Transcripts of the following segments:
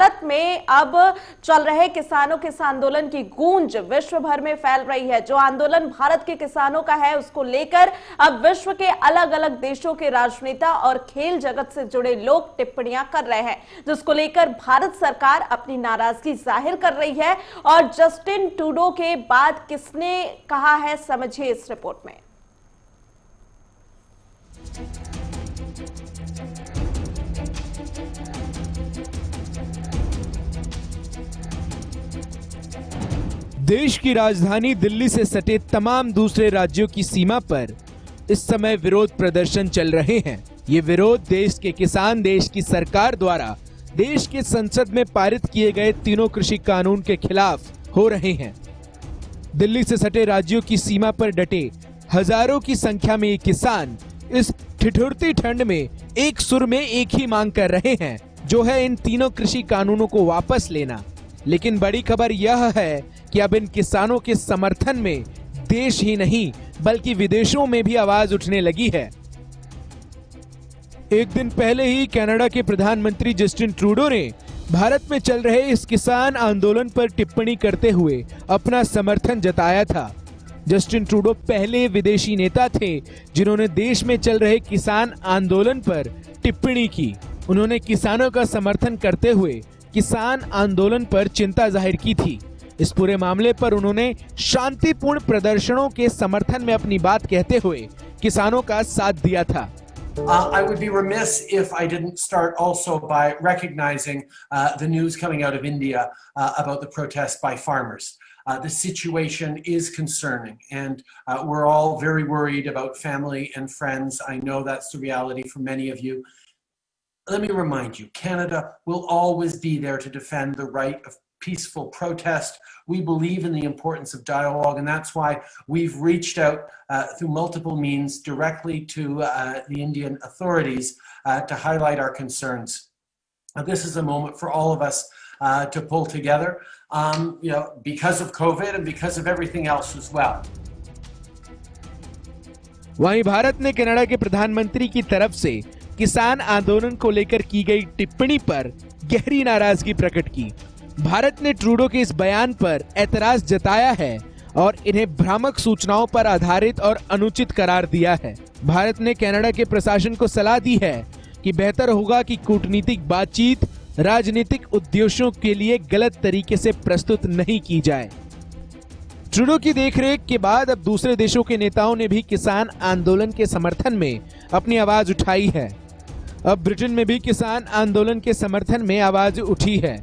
भारत में अब चल रहे किसानों के इस आंदोलन की गूंज विश्व भर में फैल रही है। जो आंदोलन भारत के किसानों का है, उसको लेकर अब विश्व के अलग अलग देशों के राजनेता और खेल जगत से जुड़े लोग टिप्पणियां कर रहे हैं, जिसको लेकर भारत सरकार अपनी नाराजगी जाहिर कर रही है। और जस्टिन ट्रूडो के बाद किसने कहा है, समझिए इस रिपोर्ट में। देश की राजधानी दिल्ली से सटे तमाम दूसरे राज्यों की सीमा पर इस समय विरोध प्रदर्शन चल रहे हैं। ये विरोध देश के किसान देश की सरकार द्वारा देश के संसद में पारित किए गए तीनों कृषि कानून के खिलाफ हो रहे हैं। दिल्ली से सटे राज्यों की सीमा पर डटे हजारों की संख्या में ये किसान इस ठिठुरती ठंड में एक सुर में एक ही मांग कर रहे हैं, जो है इन तीनों कृषि कानूनों को वापस लेना। लेकिन बड़ी खबर यह है कि अब इन किसानों के समर्थन में देश ही नहीं बल्कि विदेशों में भी आवाज उठने लगी है। एक दिन पहले ही कनाडा के प्रधानमंत्री जस्टिन ट्रूडो ने भारत में चल रहे इस किसान आंदोलन पर टिप्पणी करते हुए अपना समर्थन जताया था। जस्टिन ट्रूडो पहले विदेशी नेता थे जिन्होंने देश में चल रहे किसान आंदोलन पर टिप्पणी की। उन्होंने किसानों का समर्थन करते हुए किसान आंदोलन पर चिंता जाहिर की थी। इस पूरे मामले पर उन्होंने शांतिपूर्ण प्रदर्शनों के समर्थन में अपनी बात कहते हुए किसानों का साथ दिया था। I would be remiss if I didn't start also by recognizing the news coming out of India about the protest by farmers. The situation is concerning, and we're all very worried about family and friends. I know that's the reality for many of you. Let me remind you, Canada will always be there to defend the right of peaceful protest. We believe in the importance of dialogue, and that's why we've reached out through multiple means directly to the Indian authorities to highlight our concerns. This is a moment for all of us to pull together, because of COVID and because of everything else as well. वहीं भारत ने Canada के प्रधानमंत्री की तरफ से किसान आंदोलन को लेकर की गई टिप्पणी पर गहरी नाराजगी प्रकट की। भारत ने ट्रूडो के इस बयान पर ऐतराज जताया है और इन्हें भ्रामक सूचनाओं पर आधारित और अनुचित करार दिया है। भारत ने कनाडा के प्रशासन को सलाह दी है कि बेहतर होगा कि कूटनीतिक बातचीत राजनीतिक उद्देश्यों के लिए गलत तरीके से प्रस्तुत नहीं की जाए। ट्रूडो की देखरेख के बाद अब दूसरे देशों के नेताओं ने भी किसान आंदोलन के समर्थन में अपनी आवाज उठाई है। अब ब्रिटेन में भी किसान आंदोलन के समर्थन में आवाज उठी है।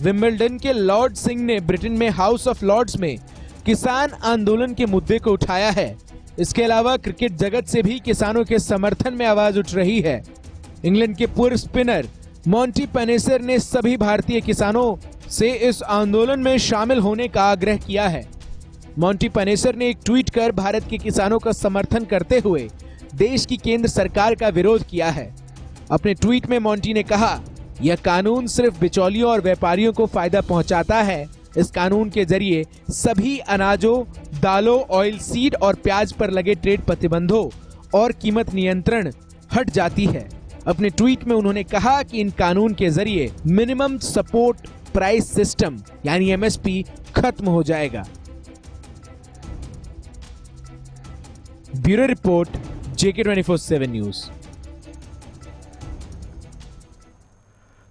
विंबलडन के लॉर्ड सिंह ने ब्रिटेन में हाउस ऑफ लॉर्ड्स में किसान आंदोलन के मुद्दे को उठाया है। इसके अलावा क्रिकेट जगत से भी किसानों के समर्थन में आवाज उठ रही है। इंग्लैंड के पूर्व स्पिनर मॉन्टी पेनेसर ने सभी भारतीय किसानों से इस आंदोलन में शामिल होने का आग्रह किया है। मॉन्टी पेनेसर ने एक ट्वीट कर भारत के किसानों का समर्थन करते हुए देश की केंद्र सरकार का विरोध किया है। अपने ट्वीट में मॉन्टी ने कहा, यह कानून सिर्फ बिचौलियों और व्यापारियों को फायदा पहुंचाता है। इस कानून के जरिए सभी अनाजों, दालों, ऑयल सीड और प्याज पर लगे ट्रेड प्रतिबंधों और कीमत नियंत्रण हट जाती है। अपने ट्वीट में उन्होंने कहा कि इन कानून के जरिए मिनिमम सपोर्ट प्राइस सिस्टम यानी एमएसपी खत्म हो जाएगा। Bureau report, JK 24/7 news.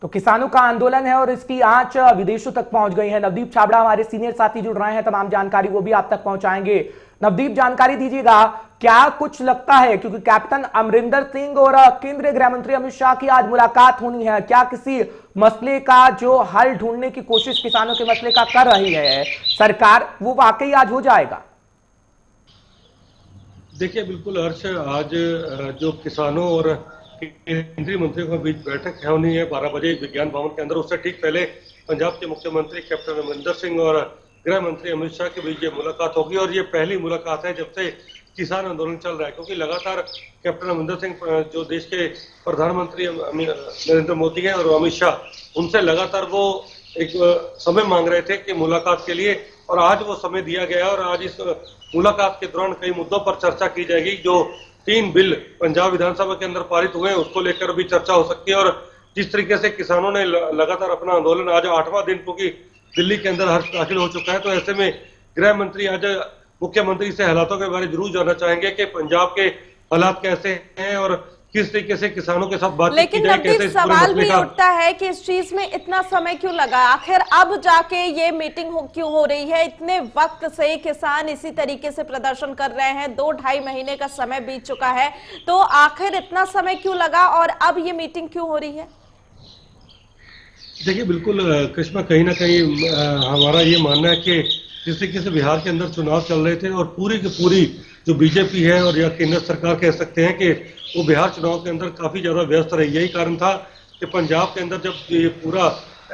तो किसानों का आंदोलन है और इसकी आंच विदेशों तक पहुंच गई है। नवदीप छाबड़ा हमारे सीनियर साथी जुड़ रहे हैं, तमाम जानकारी वो भी आप तक पहुंचाएंगे। नवदीप, जानकारी दीजिएगा, क्या कुछ लगता है, क्योंकि कैप्टन अमरिंदर सिंह और केंद्रीय गृह मंत्री अमित शाह की आज मुलाकात होनी है, क्या किसी मसले का जो हल ढूंढने की कोशिश किसानों के मसले का कर रही है सरकार, वो वाकई आज हो जाएगा? देखिए, बिल्कुल हर्ष, आज जो किसानों और केंद्रीय मंत्रियों के बीच बैठक होनी है 12 बजे विज्ञान भवन के अंदर, उससे ठीक पहले पंजाब के मुख्यमंत्री कैप्टन अमरिंदर सिंह और गृह मंत्री अमित शाह के बीच ये मुलाकात होगी। और ये पहली मुलाकात है जब से किसान आंदोलन चल रहा है, क्योंकि लगातार कैप्टन अमरिंदर सिंह जो देश के प्रधानमंत्री नरेंद्र मोदी हैं और अमित शाह, उनसे लगातार वो एक समय मांग रहे थे कि मुलाकात के लिए, और आज वो समय दिया गया और आज इस मुलाकात के दौरान कई मुद्दों पर चर्चा की जाएगी। जो 3 बिल पंजाब विधानसभा के अंदर पारित हुए हैं उसको लेकर भी चर्चा हो सकती है, और जिस तरीके से किसानों ने लगातार अपना आंदोलन, आज 8वां दिन क्योंकि दिल्ली के अंदर हर्ष दाखिल हो चुका है, तो ऐसे में गृह मंत्री आज मुख्यमंत्री से हालातों के बारे में जरूर जानना चाहेंगे कि पंजाब के हालात कैसे हैं और किस तरीके से किसानों के साथ बातचीत की लेकिन जाए, नवदीप कैसे इस पूरे सवाल मसले भी का। उठता है कि इस चीज में इतना समय क्यों लगा, आखिर अब जाके ये मीटिंग क्यों हो रही है? इतने वक्त से किसान इसी तरीके से प्रदर्शन कर रहे हैं, 2-2.5 महीने का समय बीत चुका है, तो आखिर इतना समय क्यों लगा और अब ये मीटिंग क्यों हो रही है? देखिए बिल्कुल करिश्मा, कहीं ना कहीं हमारा ये मानना है कि जिस तरीके से बिहार के अंदर चुनाव चल रहे थे और पूरी की पूरी जो बीजेपी है और या केंद्र सरकार कह सकते हैं कि वो बिहार चुनाव के अंदर काफी ज्यादा व्यस्त रही। यही कारण था कि पंजाब के अंदर जब ये पूरा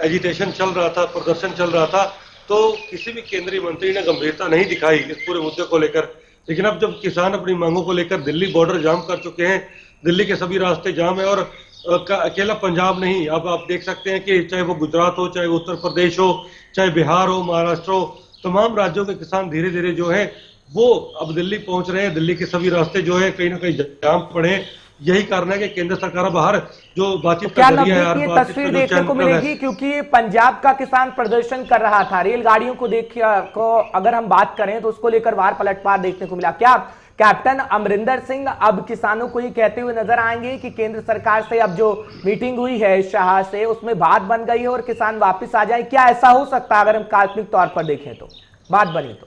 एजिटेशन चल रहा था, प्रदर्शन चल रहा था, तो किसी भी केंद्रीय मंत्री ने गंभीरता नहीं दिखाई इस पूरे मुद्दे को लेकर। लेकिन अब जब किसान अपनी मांगों को लेकर दिल्ली बॉर्डर जाम कर चुके हैं, दिल्ली के सभी रास्ते जाम है और अकेला पंजाब नहीं, अब आप देख सकते हैं कि चाहे वो गुजरात हो, चाहे उत्तर प्रदेश हो, चाहे बिहार हो, महाराष्ट्र हो, तमाम राज्यों के किसान धीरे धीरे जो है वो अब दिल्ली पहुंच रहे हैं। दिल्ली के सभी रास्ते जो है कहीं ना कहीं जाम पड़े हैं। यही कारण है कि केंद्र सरकार बाहर जो बातचीत क्या कर रही है, नवदीप ये तस्वीर देखने को मिलेगी? क्योंकि पंजाब का किसान प्रदर्शन कर रहा था, रेलगाड़ियों को अगर हम बात करें तो उसको लेकर वार पलटवार देखने को मिला। क्या कैप्टन अमरिंदर सिंह अब किसानों को ये कहते हुए नजर आएंगे कि केंद्र सरकार से अब जो मीटिंग हुई है शाह से उसमें बात बन गई है और किसान वापस आ जाए? क्या ऐसा हो सकता है अगर हम काल्पनिक तौर पर देखें तो, बात बनी तो?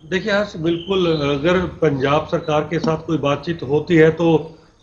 देखिए हर्ष, बिल्कुल अगर पंजाब सरकार के साथ कोई बातचीत होती है तो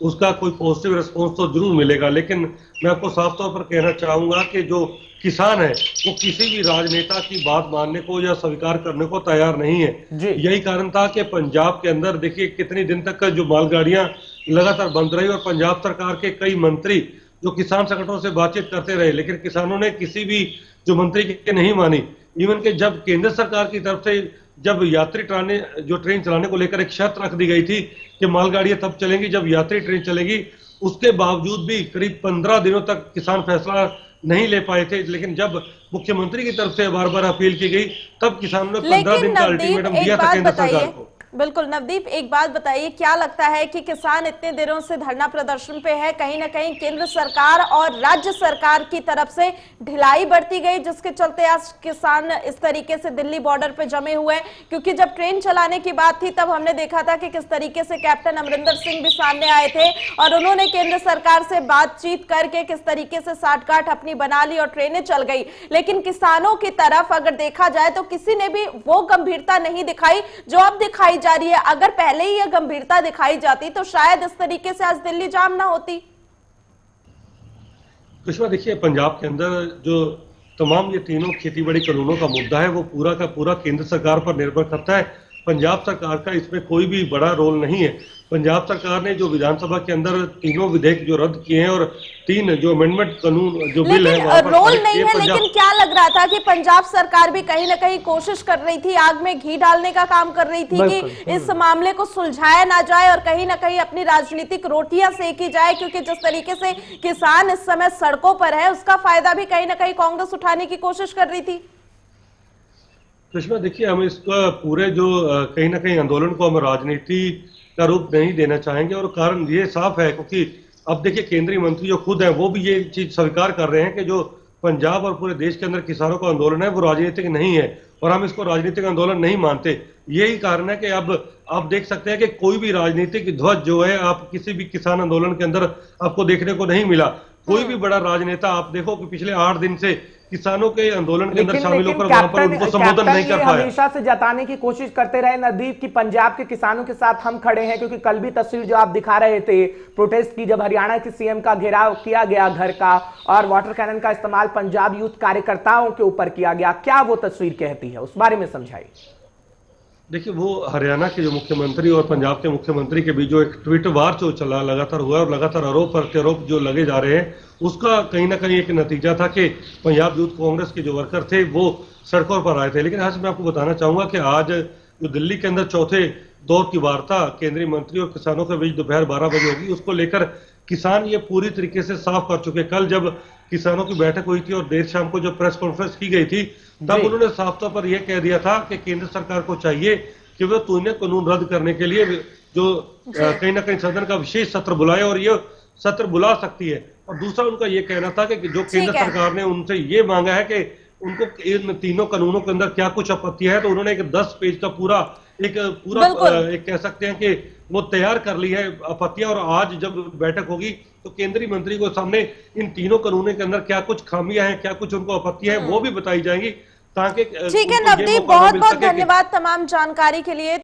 उसका कोई पॉजिटिव रिस्पॉन्स तो जरूर मिलेगा, लेकिन मैं आपको साफ तौर पर कहना चाहूंगा कि जो किसान है वो किसी भी राजनेता की बात मानने को या स्वीकार करने को तैयार नहीं है। यही कारण था कि पंजाब के अंदर देखिए कितने दिन तक जो मालगाड़ियां लगातार बंद रही और पंजाब सरकार के कई मंत्री जो किसान संगठनों से बातचीत करते रहे, लेकिन किसानों ने किसी भी जो मंत्री की नहीं मानी। इवन के जब केंद्र सरकार की तरफ से जब यात्री ट्रेन चलाने को लेकर एक शर्त रख दी गई थी कि मालगाड़ियां तब चलेंगी जब यात्री ट्रेन चलेगी, उसके बावजूद भी करीब 15 दिनों तक किसान फैसला नहीं ले पाए थे। लेकिन जब मुख्यमंत्री की तरफ से बार बार अपील की गई तब किसानों ने 15 दिन का अल्टीमेटम दिया था केंद्र सरकार को। बिल्कुल नवदीप, एक बात बताइए, क्या लगता है कि किसान इतने दिनों से धरना प्रदर्शन पे है, कहीं ना कहीं केंद्र सरकार और राज्य सरकार की तरफ से ढिलाई बरती गई जिसके चलते आज किसान इस तरीके से दिल्ली बॉर्डर पे जमे हुए हैं? क्योंकि जब ट्रेन चलाने की बात थी तब हमने देखा था कि किस तरीके से कैप्टन अमरिंदर सिंह भी सामने आए थे और उन्होंने केंद्र सरकार से बातचीत करके किस तरीके से साठगांठ अपनी बना ली और ट्रेनें चल गई। लेकिन किसानों की तरफ अगर देखा जाए तो किसी ने भी वो गंभीरता नहीं दिखाई जो अब दिखाई जा रही है। अगर पहले ही यह गंभीरता दिखाई जाती तो शायद इस तरीके से आज दिल्ली जाम ना होती। कृष्णा, देखिए पंजाब के अंदर जो तमाम ये तीनों खेतीबाड़ी कानूनों का मुद्दा है वो पूरा का पूरा केंद्र सरकार पर निर्भर करता है। पंजाब सरकार का इसमें कोई भी बड़ा रोल नहीं है। पंजाब सरकार ने जो विधानसभा के अंदर तीनों विधेयक जो रद्द किए हैं और 3 जो अमेंडमेंट कानून जो बिल है वहां पर रोल नहीं है, लेकिन क्या लग रहा था कि पंजाब सरकार भी कहीं ना कहीं कोशिश कर रही थी, आग में घी डालने का काम कर रही थी कि इस मामले को सुलझाया ना जाए और कहीं ना कहीं अपनी राजनीतिक रोटियां सेकी जाए, क्योंकि जिस तरीके से किसान इस समय सड़कों पर है उसका फायदा भी कहीं ना कहीं कांग्रेस उठाने की कोशिश कर रही थी। सुषमा, देखिए हम इसका पूरे जो कहीं ना कहीं आंदोलन को हम राजनीति का रूप नहीं देना चाहेंगे और कारण ये साफ है क्योंकि अब देखिए केंद्रीय मंत्री जो खुद है वो भी ये चीज स्वीकार कर रहे हैं कि जो पंजाब और पूरे देश के अंदर किसानों का आंदोलन है वो राजनीतिक नहीं है और हम इसको राजनीतिक आंदोलन नहीं मानते। यही कारण है कि अब आप देख सकते हैं कि कोई भी राजनीतिक ध्वज जो है आप किसी भी किसान आंदोलन के अंदर आपको देखने को नहीं मिला। कोई भी बड़ा राजनेता आप देखो कि पिछले 8 दिन से किसानों के आंदोलन के अंदर शामिल होकर वहां पर उनको संबोधन नहीं कर पाया। हमेशा से जताने की कोशिश करते रहे नवदीप कि पंजाब के किसानों के साथ हम खड़े हैं, क्योंकि कल भी तस्वीर जो आप दिखा रहे थे प्रोटेस्ट की, जब हरियाणा के सीएम का घेराव किया गया घर का और वाटर कैनन का इस्तेमाल पंजाब यूथ कार्यकर्ताओं के ऊपर किया गया, क्या वो तस्वीर कहती है, उस बारे में समझाइए। देखिए वो हरियाणा के जो मुख्यमंत्री और पंजाब के मुख्यमंत्री के बीच जो एक ट्विटर वार जो चला लगातार हुआ और लगातार आरोप प्रत्यारोप जो लगे जा रहे हैं उसका कहीं ना कहीं एक नतीजा था कि पंजाब यूथ कांग्रेस के जो वर्कर थे वो सड़कों पर आए थे। लेकिन आज मैं आपको बताना चाहूंगा कि आज जो दिल्ली के अंदर चौथे दौर की वार्ता केंद्रीय मंत्री और किसानों के बीच दोपहर 12 बजे होगी, उसको लेकर किसान ये पूरी तरीके से साफ कर चुके। कल जब किसानों की बैठक हुई थी और देर शाम को जब प्रेस कॉन्फ्रेंस की गई थी तब उन्होंने साफ तौर पर यह कह दिया था कि केंद्र सरकार को चाहिए कि वो तूने कानून रद्द करने के लिए जो कहीं ना कहीं सदन का विशेष सत्र बुलाए और ये सत्र बुला सकती है। और दूसरा उनका ये कहना था कि जो केंद्र ठीक है। सरकार ने उनसे ये मांगा है कि उनको इन तीनों कानूनों के अंदर क्या कुछ आपत्तियां हैं, तो उन्होंने एक 10 पेज का पूरा बिल्कुल। एक कह सकते हैं कि वो तैयार कर ली है आपत्तियां, और आज जब बैठक होगी तो केंद्रीय मंत्री को सामने इन तीनों कानूनों के अंदर क्या कुछ खामियां हैं, क्या कुछ उनको आपत्तियां हैं, वो भी बताई जाएंगी, ताकि ठीक है उनको ये नवदीप, मौका ना बहुत मिल बहुत सके कि धन्यवाद तमाम जानकारी के लिए।